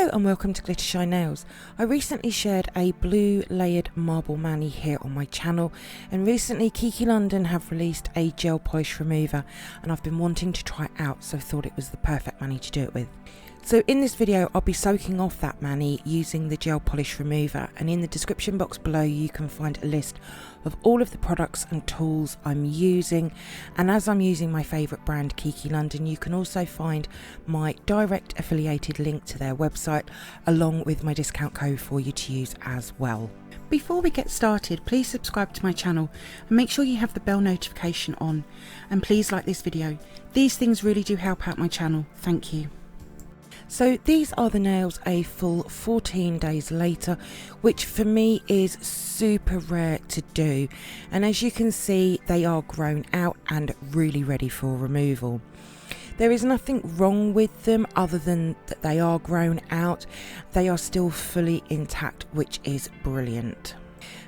Hello and welcome to glittershinenails. I recently shared a blue layered marble mani here on my channel, and recently Kiki London have released a gel polish remover and I've been wanting to try it out, so I thought it was the perfect mani to do it with. So in this video I'll be soaking off that mani using the gel polish remover, and in the description box below you can find a list of all of the products and tools I'm using, and as I'm using my favourite brand Kiki London, you can also find my direct affiliated link to their website along with my discount code for you to use as well. Before we get started, please subscribe to my channel and make sure you have the bell notification on, and please like this video. These things really do help out my channel. Thank you. So these are the nails a full 14 days later, which for me is super rare to do, and as you can see they are grown out and really ready for removal. There is nothing wrong with them other than that they are grown out. They are still fully intact, which is brilliant.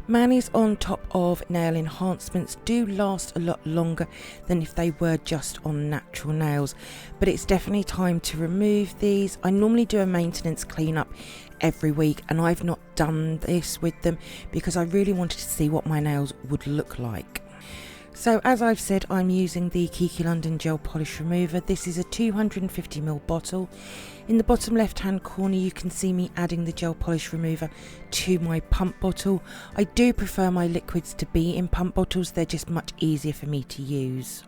Manis on top of nail enhancements do last a lot longer than if they were just on natural nails, but it's definitely time to remove these. I normally do a maintenance cleanup every week, and I've not done this with them because I really wanted to see what my nails would look like. So as I've said, I'm using the Kiki London Gel Polish Remover. This is a 250ml bottle. In the bottom left hand corner you can see me adding the gel polish remover to my pump bottle. I do prefer my liquids to be in pump bottles, they're just much easier for me to use.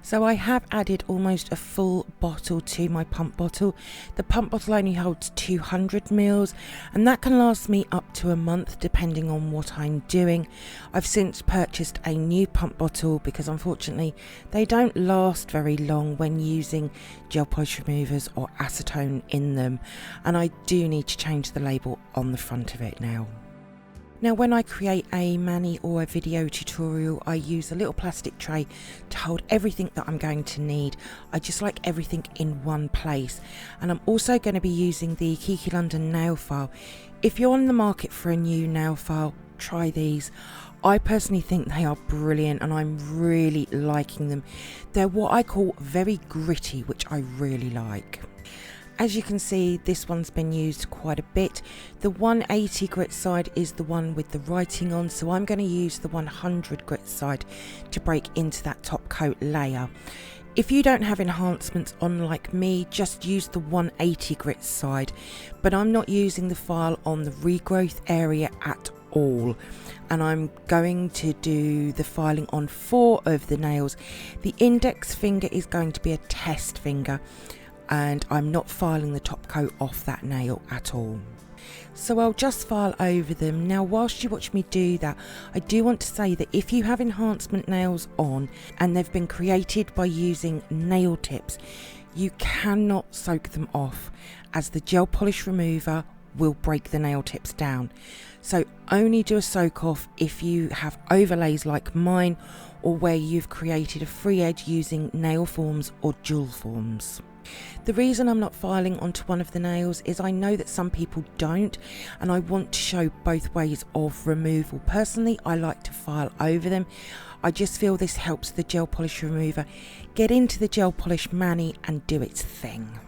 So I have added almost a full bottle to my pump bottle. The pump bottle only holds 200ml, and that can last me up to a month depending on what I'm doing. I've since purchased a new pump bottle because unfortunately they don't last very long when using gel polish removers or acetone in them, and I do need to change the label on the front of it now. Now when I create a mani or a video tutorial, I use a little plastic tray to hold everything that I'm going to need. I just like everything in one place, and I'm also going to be using the Kiki London nail file. If you're on the market for a new nail file, try these. I personally think they are brilliant and I'm really liking them. They're what I call very gritty, which I really like. As you can see, this one's been used quite a bit. The 180 grit side is the one with the writing on, so I'm going to use the 100 grit side to break into that top coat layer. If you don't have enhancements on like me, just use the 180 grit side, but I'm not using the file on the regrowth area at all, and I'm going to do the filing on 4 of the nails. The index finger is going to be a test finger, and I'm not filing the top coat off that nail at all. So I'll just file over them. Now whilst you watch me do that, I do want to say that if you have enhancement nails on and they've been created by using nail tips, you cannot soak them off, as the gel polish remover will break the nail tips down. So only do a soak off if you have overlays like mine, or where you've created a free edge using nail forms or jewel forms. The reason I'm not filing onto one of the nails is I know that some people don't, and I want to show both ways of removal. Personally, I like to file over them. I just feel this helps the gel polish remover get into the gel polish mani and do its thing.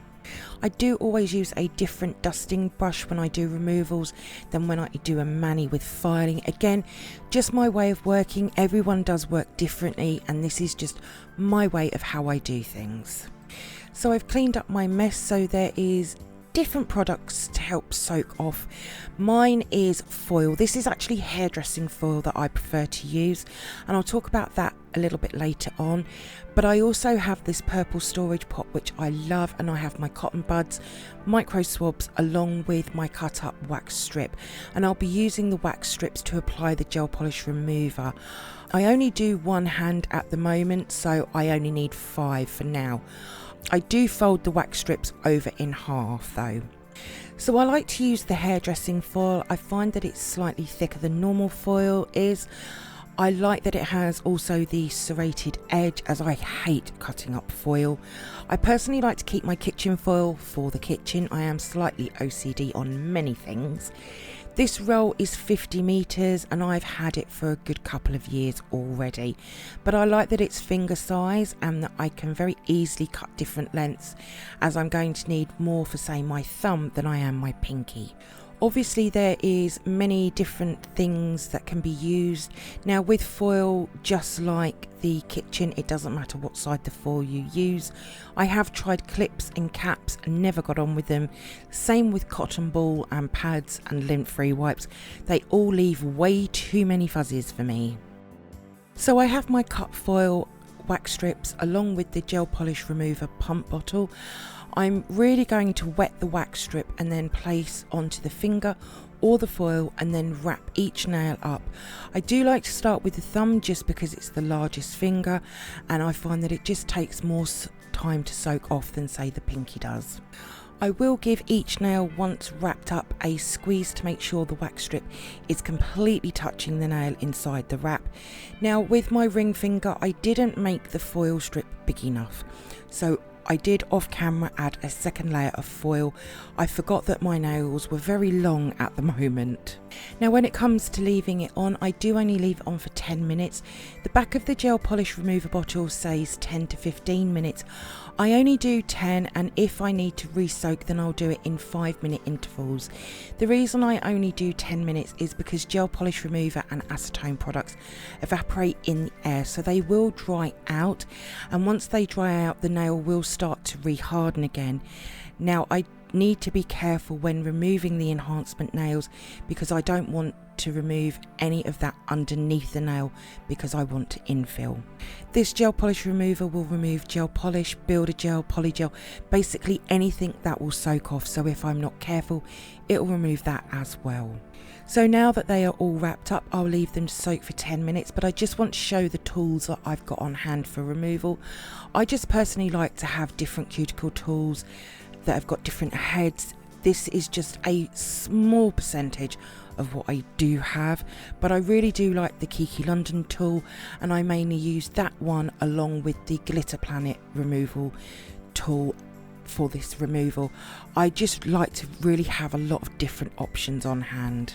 I do always use a different dusting brush when I do removals than when I do a mani with filing. Again, just my way of working. Everyone does work differently, and this is just my way of how I do things. So I've cleaned up my mess, so there is different products to help soak off. Mine is foil. This is actually hairdressing foil that I prefer to use, and I'll talk about that a little bit later on. But I also have this purple storage pot which I love, and I have my cotton buds, micro swabs, along with my cut up wax strip, and I'll be using the wax strips to apply the gel polish remover. I only do one hand at the moment, so I only need 5 for now. I do fold the wax strips over in half though. So I like to use the hairdressing foil. I find that it's slightly thicker than normal foil is. I like that it has also the serrated edge, as I hate cutting up foil. I personally like to keep my kitchen foil for the kitchen. I am slightly OCD on many things. This roll is 50 metres and I've had it for a good couple of years already, but I like that it's finger size and that I can very easily cut different lengths, as I'm going to need more for, say, my thumb than I am my pinky. Obviously there is many different things that can be used. Now with foil, just like the kitchen, it doesn't matter what side the foil you use. I have tried clips and caps and never got on with them. Same with cotton ball and pads and lint-free wipes. They all leave way too many fuzzies for me. So I have my cut foil wax strips along with the gel polish remover pump bottle. I'm really going to wet the wax strip and then place onto the finger or the foil and then wrap each nail up. I do like to start with the thumb just because it's the largest finger and I find that it just takes more time to soak off than, say, the pinky does. I will give each nail, once wrapped up, a squeeze to make sure the wax strip is completely touching the nail inside the wrap. Now with my ring finger, I didn't make the foil strip big enough, so I did off camera add a second layer of foil. I forgot that my nails were very long at the moment. Now when it comes to leaving it on, I do only leave it on for 10 minutes. The back of the gel polish remover bottle says 10 to 15 minutes. I only do 10, and if I need to re-soak then I'll do it in 5-minute intervals. The reason I only do 10 minutes is because gel polish remover and acetone products evaporate in the air, so they will dry out, and once they dry out the nail will start to re-harden again. Now I need to be careful when removing the enhancement nails because I don't want to remove any of that underneath the nail because I want to infill. This gel polish remover will remove gel polish, builder gel, polygel, basically anything that will soak off, so if I'm not careful it will remove that as well. So now that they are all wrapped up, I'll leave them to soak for 10 minutes, but I just want to show the tools that I've got on hand for removal. I just personally like to have different cuticle tools that have got different heads. This is just a small percentage of what I do have, but I really do like the Kiki London tool, and I mainly use that one along with the Glitter Planet removal tool for this removal. I just like to really have a lot of different options on hand.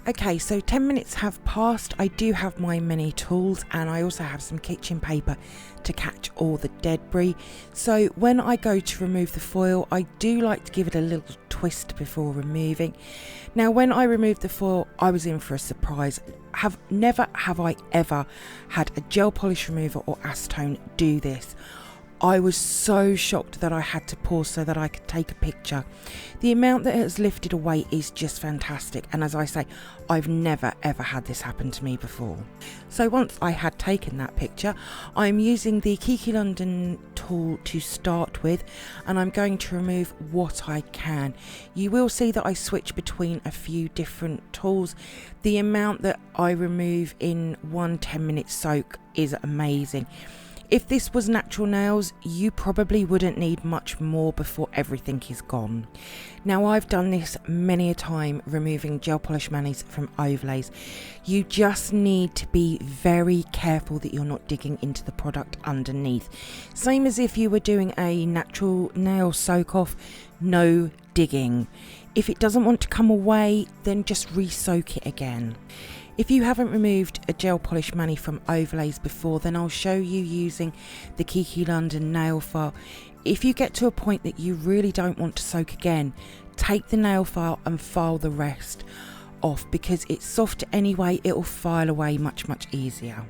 Okay, so 10 minutes have passed. I do have my mini tools and I also have some kitchen paper to catch all the debris. So when I go to remove the foil, I do like to give it a little twist before removing. Now when I removed the foil, I was in for a surprise. Never have I ever had a gel polish remover or acetone do this. I was so shocked that I had to pause so that I could take a picture. The amount that it has lifted away is just fantastic, and as I say, I've never ever had this happen to me before. So once I had taken that picture, I'm using the Kiki London tool to start with, and I'm going to remove what I can. You will see that I switch between a few different tools. The amount that I remove in one 10-minute soak is amazing. If this was natural nails, you probably wouldn't need much more before everything is gone. Now I've done this many a time removing gel polish manis from overlays. You just need to be very careful that you're not digging into the product underneath. Same as if you were doing a natural nail soak off, no digging. If it doesn't want to come away, then just re-soak it again. If you haven't removed a gel polish mani from overlays before, then I'll show you using the Kiki London nail file. If you get to a point that you really don't want to soak again, take the nail file and file the rest off, because it's soft anyway, it will file away much easier.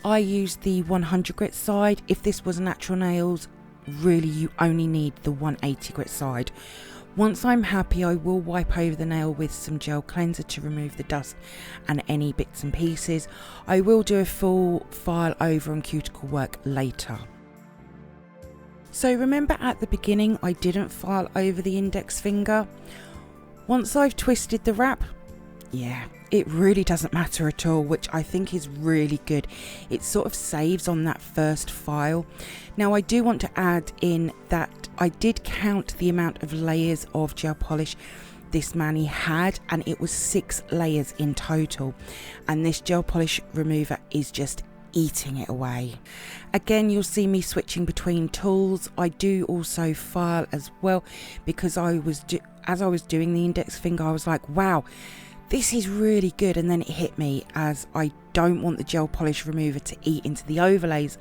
I used the 100 grit side. If this was natural nails, really you only need the 180 grit side. Once I'm happy, I will wipe over the nail with some gel cleanser to remove the dust and any bits and pieces. I will do a full file over and cuticle work later. So remember at the beginning I didn't file over the index finger? Once I've twisted the wrap, yeah, it really doesn't matter at all, which I think is really good. It sort of saves on that first file. Now I do want to add in that I did count the amount of layers of gel polish this mani had, and it was 6 layers in total, and this gel polish remover is just eating it away. Again, you'll see me switching between tools. I do also file as well, because as I was doing the index finger, I was like, wow, this is really good. And then it hit me, as I don't want the gel polish remover to eat into the overlays.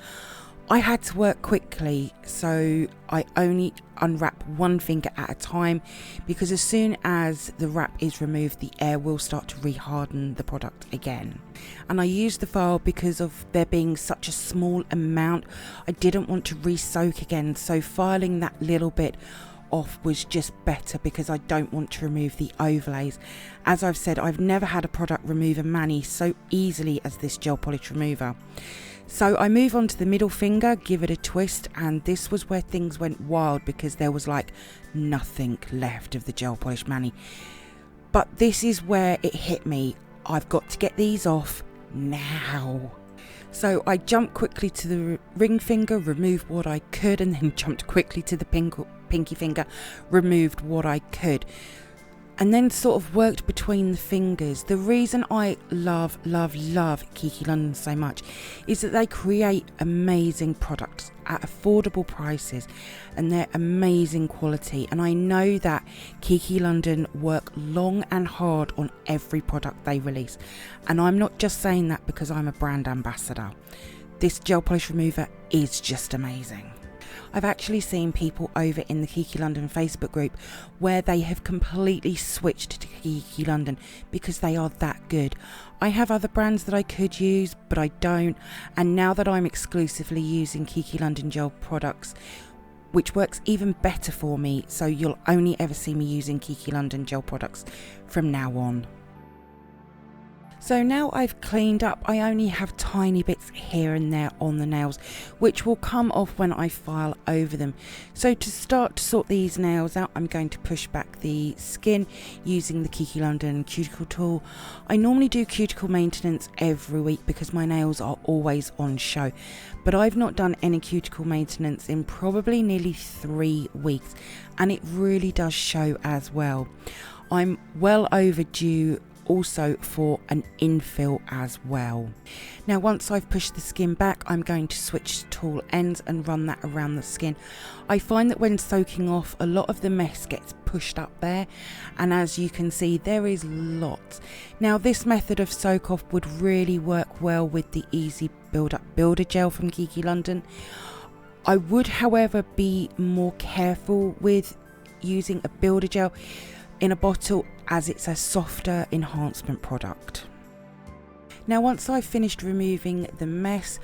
I had to work quickly, so I only unwrap one finger at a time, because as soon as the wrap is removed, the air will start to reharden the product again. And I used the file because of there being such a small amount. I didn't want to re-soak again, so filing that little bit off was just better, because I don't want to remove the overlays. As I've said, I've never had a product remove a mani so easily as this gel polish remover. So I move on to the middle finger, give it a twist, and this was where things went wild, because there was like nothing left of the gel polish mani. But this is where it hit me. I've got to get these off now. So I jumped quickly to the ring finger, removed what I could, and then jumped quickly to the pinky finger, removed what I could, and then sort of worked between the fingers. The reason I love Kiki London so much is that they create amazing products at affordable prices, and they're amazing quality. And I know that Kiki London work long and hard on every product they release, and I'm not just saying that because I'm a brand ambassador. This gel polish remover is just amazing. I've actually seen people over in the Kiki London Facebook group where they have completely switched to Kiki London because they are that good. I have other brands that I could use, but I don't. And now that I'm exclusively using Kiki London gel products, which works even better for me, so you'll only ever see me using Kiki London gel products from now on. So now I've cleaned up, I only have tiny bits here and there on the nails, which will come off when I file over them. So to start to sort these nails out, I'm going to push back the skin using the Kiki London cuticle tool. I normally do cuticle maintenance every week because my nails are always on show, but I've not done any cuticle maintenance in probably nearly 3 weeks, and it really does show as well. I'm well overdue also for an infill as well. Now once I've pushed the skin back, I'm going to switch to tool ends and run that around the skin. I find that when soaking off, a lot of the mess gets pushed up there, and as you can see, there is lots. Now this method of soak off would really work well with the Easy Build Up Builder Gel from Kiki London. I would however be more careful with using a builder gel in a bottle, as it's a softer enhancement product. Now once I've finished removing the mess,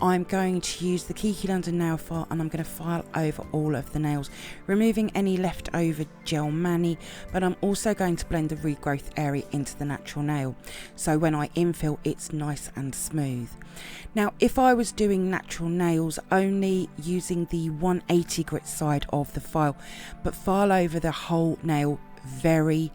I'm going to use the Kiki London nail file, and I'm going to file over all of the nails, removing any leftover gel mani, but I'm also going to blend the regrowth area into the natural nail, so when I infill it's nice and smooth. Now if I was doing natural nails, only using the 180 grit side of the file, but file over the whole nail very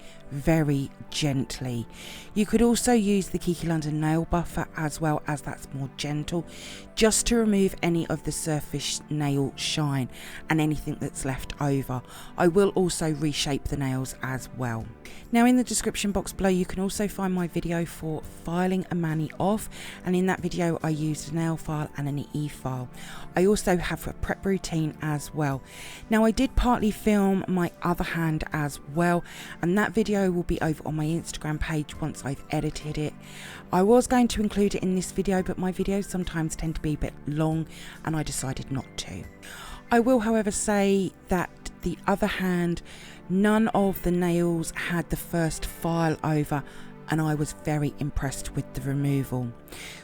gently. You could also use the Kiki London nail buffer as well, as that's more gentle, just to remove any of the surface nail shine and anything that's left over. I will also reshape the nails as well. Now in the description box below you can also find my video for filing a mani off, and in that video I used a nail file and an e-file. I also have a prep routine as well. Now I did partly film my other hand as well, and that video will be over on my Instagram page once I've edited it. I was going to include it in this video, but my videos sometimes tend to be a bit long and I decided not to. I will however say that the other hand, none of the nails had the first file over, and I was very impressed with the removal.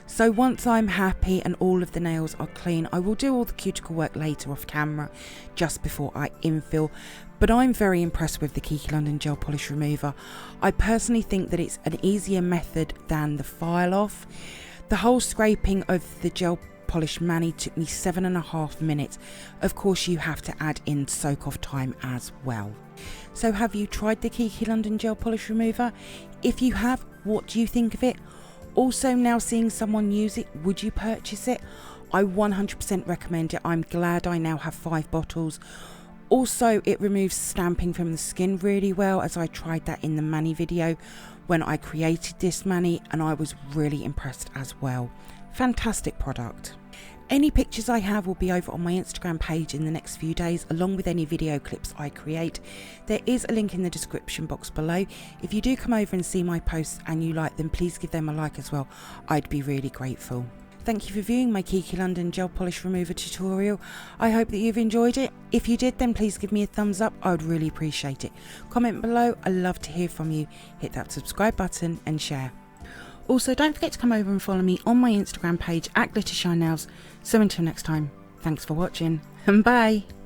So once I'm happy and all of the nails are clean, I will do all the cuticle work later off camera just before I infill. But I'm very impressed with the Kiki London Gel Polish Remover. I personally think that it's an easier method than the file off. The whole scraping of the gel polish mani took me 7.5 minutes. Of course you have to add in soak off time as well. So have you tried the Kiki London Gel Polish Remover? If you have, what do you think of it? Also, now seeing someone use it, would you purchase it? I 100% recommend it. I'm glad I now have 5 bottles. Also, it removes stamping from the skin really well, as I tried that in the mani video when I created this mani, and I was really impressed as well. Fantastic product. Any pictures I have will be over on my Instagram page in the next few days, along with any video clips I create. There is a link in the description box below. If you do come over and see my posts and you like them, please give them a like as well. I'd be really grateful. Thank you for viewing my Kiki London Gel Polish Remover tutorial. I hope that you've enjoyed it. If you did, then please give me a thumbs up. I would really appreciate it. Comment below. I love to hear from you. Hit that subscribe button and share. Also, don't forget to come over and follow me on my Instagram page at glittershinenails. So until next time, thanks for watching and bye.